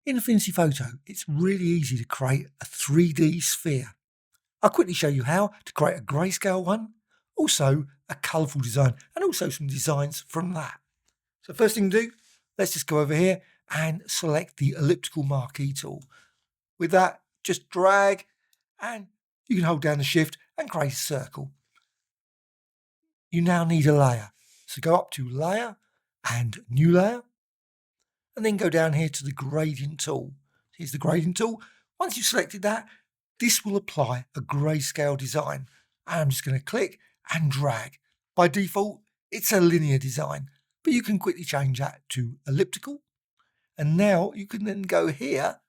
In Affinity Photo, it's really easy to create a 3D sphere. I'll quickly show you how to create a grayscale one, also a colourful design, and also some designs from that. So first thing to do, let's just go over here and select the elliptical marquee tool. With that, just drag and you can hold down the shift and create a circle. You now need a layer. So go up to Layer and New Layer, and then go down here to the Gradient tool. Here's the Gradient tool. Once you've selected that, this will apply a grayscale design. And I'm just going to click and drag. By default, it's a linear design, but you can quickly change that to elliptical. And now you can then go here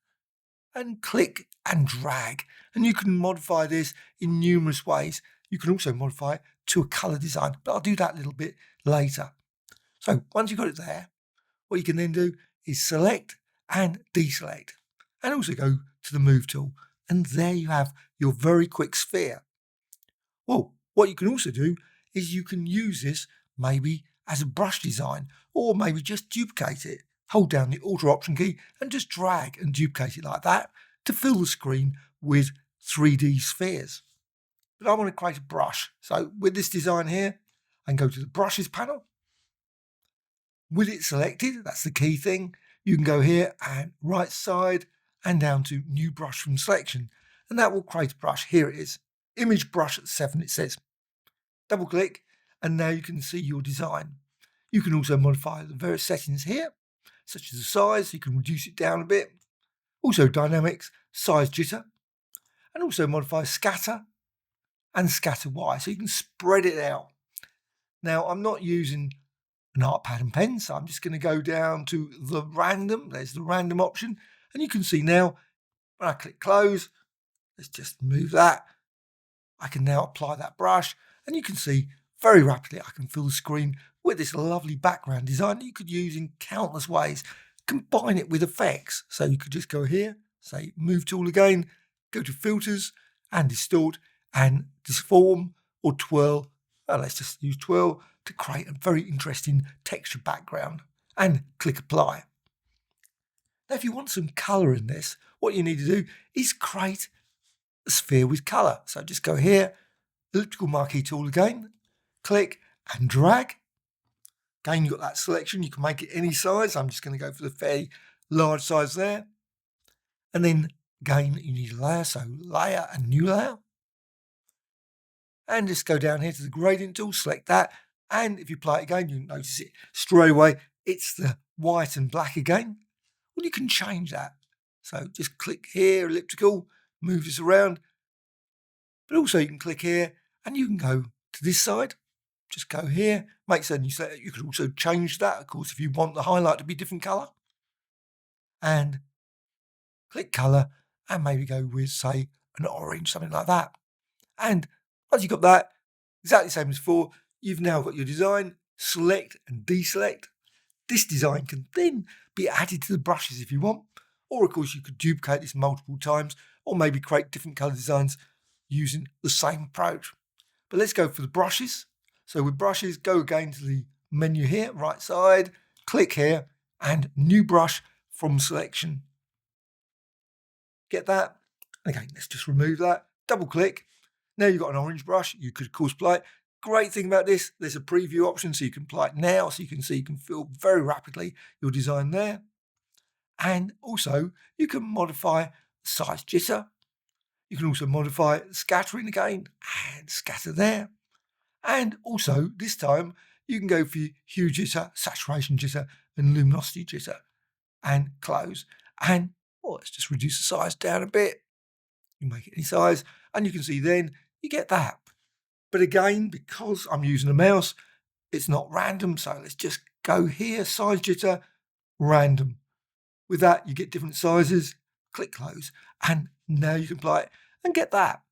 and click and drag. And you can modify this in numerous ways. You can also modify it to a color design, but I'll do that a little bit later. So once you've got it there, what you can then do is select and deselect, and also go to the Move tool. And there you have your very quick sphere. Well, what you can also do is you can use this maybe as a brush design, or maybe just duplicate it. Hold down the Alt Option key and just drag and duplicate it like that to fill the screen with 3D spheres. But I want to create a brush. So with this design here, I can go to the Brushes panel. With it selected, that's the key thing, you can go here and right side and down to New Brush from Selection. And that will create a brush. Here it is. Image brush at 7, it says. Double click, and now you can see your design. You can also modify the various settings here, such as the size. You can reduce it down a bit. Also dynamics, size jitter, and also modify scatter and scatter Y, so you can spread it out. Now, I'm not using an art pad and pen, so I'm just going to go down to the random. There's the random option, and you can see now when I click close, let's just move that. I can now apply that brush, and you can see very rapidly I can fill the screen with this lovely background design that you could use in countless ways. Combine it with effects, so you could just go here, say Move tool again, go to Filters and Distort and Disform or Twirl. Let's just use Twirl to create a very interesting texture background, and click Apply. Now, if you want some colour in this, what you need to do is create a sphere with colour. So just go here, elliptical marquee tool again, click and drag. Again, you've got that selection. You can make it any size. I'm just going to go for the fairly large size there. And then again, you need a layer. So Layer and New Layer. And just go down here to the Gradient tool, select that. And if you apply it again, you notice it straight away. It's the white and black again. Well, you can change that. So just click here, elliptical, move this around. But also you can click here and you can go to this side. Just go here, make certain you select it. You could also change that, of course, if you want the highlight to be different colour. And click colour and maybe go with, say, an orange, something like that. And once you've got that, exactly the same as before, you've now got your design. Select and deselect. This design can then be added to the brushes if you want. Or, of course, you could duplicate this multiple times or maybe create different colour designs using the same approach. But let's go for the brushes. So with brushes, go again to the menu here, right side, click here, and New Brush from Selection. Get that? Again, let's just remove that. Double click. Now you've got an orange brush. You could, of course, apply it. Great thing about this, there's a preview option, so you can apply it now, so you can see, you can fill very rapidly your design there. And also, you can modify size jitter. You can also modify scattering again, and scatter there. And also, this time, you can go for hue jitter, saturation jitter, and luminosity jitter, and close. And let's just reduce the size down a bit. You make it any size, and you can see then you get that. But again, because I'm using a mouse, it's not random. So let's just go here, size jitter, random. With that, you get different sizes. Click close, and now you can apply it and get that.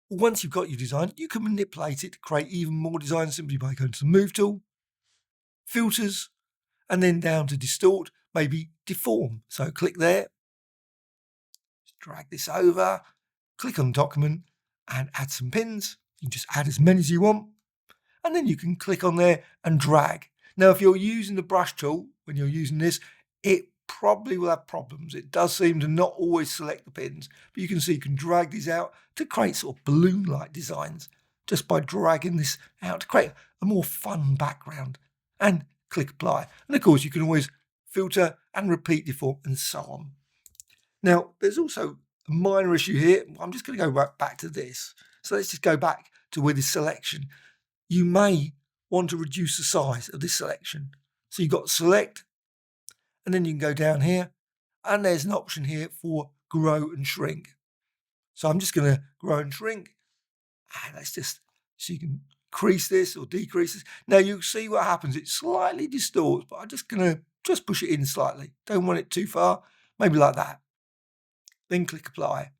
Once you've got your design, you can manipulate it to create even more design simply by going to the Move tool, Filters, and then down to Distort, maybe Deform. So click there, just drag this over, click on Document, and add some pins. You can just add as many as you want, and then you can click on there and drag. Now, if you're using the brush tool, when you're using this, it probably will have problems. It does seem to not always select the pins, but you can see you can drag these out to create sort of balloon-like designs just by dragging this out to create a more fun background, and click apply. And of course you can always filter and repeat deform and so on. Now there's also a minor issue here. I'm just going to go back to this. So let's just go back to where this selection. You may want to reduce the size of this selection. So you've got select, and then you can go down here, and there's an option here for grow and shrink. So I'm just going to grow and shrink, and let's just, so you can increase this or decrease this. Now you'll see what happens. It slightly distorts, but I'm just going to just push it in slightly. Don't want it too far, maybe like that. Then click apply.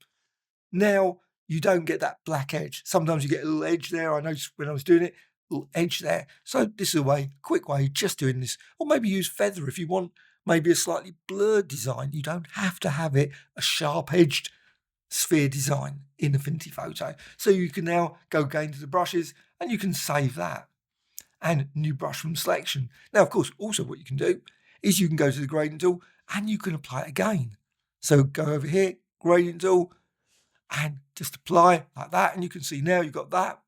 Now you don't get that black edge. Sometimes you get a little edge there. I noticed when I was doing it, a little edge there. So this is a quick way of just doing this. Or maybe use feather if you want maybe a slightly blurred design. You don't have to have it a sharp-edged sphere design in Affinity Photo. So you can now go again to the brushes and you can save that. And new brush from selection. Now, of course, also what you can do is you can go to the gradient tool and you can apply it again. So go over here, gradient tool, and just apply like that. And you can see now you've got that.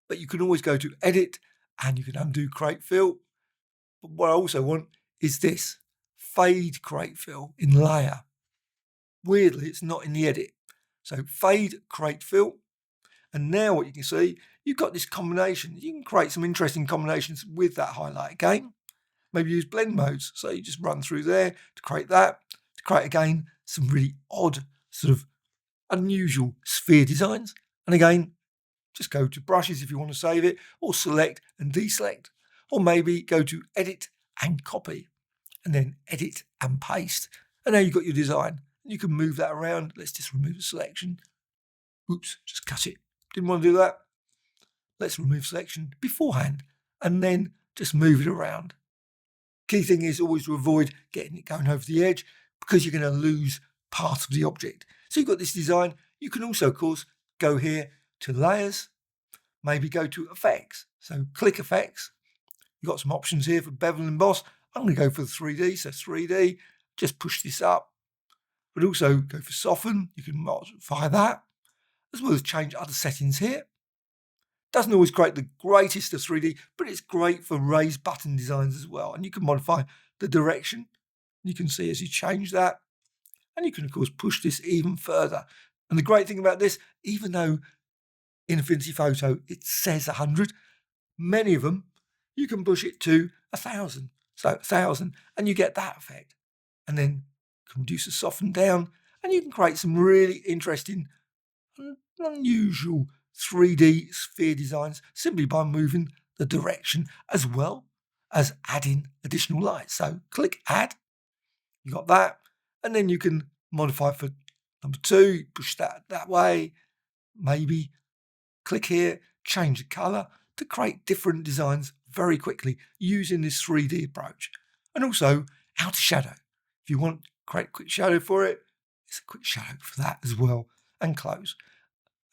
But you can always go to edit and you can undo create fill. But what I also want is this fade create fill in layer. Weirdly, it's not in the edit. So fade create fill. And now what you can see, you've got this combination. You can create some interesting combinations with that highlight again. Maybe use blend modes. So you just run through there to create that. To create again some really odd, sort of unusual sphere designs. And again, just go to brushes if you want to save it, or select and deselect, or maybe go to edit and copy, and then edit and paste. And now you've got your design. You can move that around. Let's just remove the selection. Oops, just cut it. Didn't want to do that. Let's remove selection beforehand and then just move it around. Key thing is always to avoid getting it going over the edge because you're going to lose part of the object. So you've got this design. You can also, of course, go here to layers, maybe go to effects. So click effects. You've got some options here for bevel and emboss. I'm going to go for the 3D. So 3D, just push this up. But also go for soften. You can modify that, as well as change other settings here. Doesn't always create the greatest of 3D, but it's great for raised button designs as well. And you can modify the direction. You can see as you change that. And you can, of course, push this even further. And the great thing about this, even though in Affinity Photo it says 100, many of them, you can push it to 1,000. So 1,000, and you get that effect. And then you can reduce the soften down, and you can create some really interesting and unusual 3D sphere designs simply by moving the direction as well as adding additional light. So click add, you got that, and then you can modify for number 2, push that way, maybe click here, change the color to create different designs very quickly using this 3D approach. And also outer shadow. If you want to create a quick shadow for it, it's a quick shadow for that as well, and close.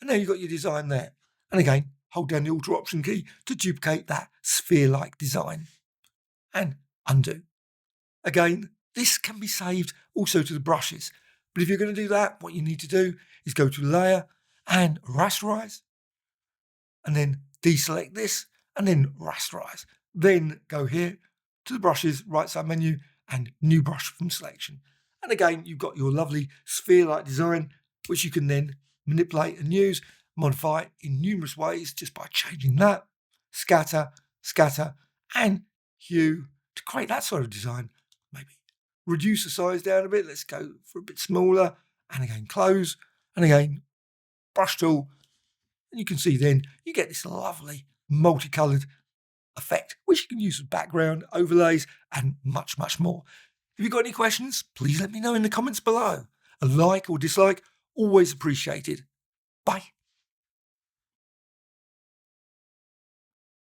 And now you've got your design there. And again, hold down the Alt Option key to duplicate that sphere-like design. And undo. Again, this can be saved also to the brushes. But if you're going to do that, what you need to do is go to Layer and Rasterize. And then deselect this and then Rasterize. Then go here to the brushes, right side menu, and new brush from selection. And again, you've got your lovely sphere-like design, which you can then manipulate and use, modify in numerous ways just by changing that, scatter, and hue to create that sort of design. Maybe reduce the size down a bit. Let's go for a bit smaller, and again close, and again brush tool, and you can see then you get this lovely multicolored effect, which you can use for background, overlays, and much, much more. If you've got any questions, please let me know in the comments below. A like or dislike, always appreciated. Bye.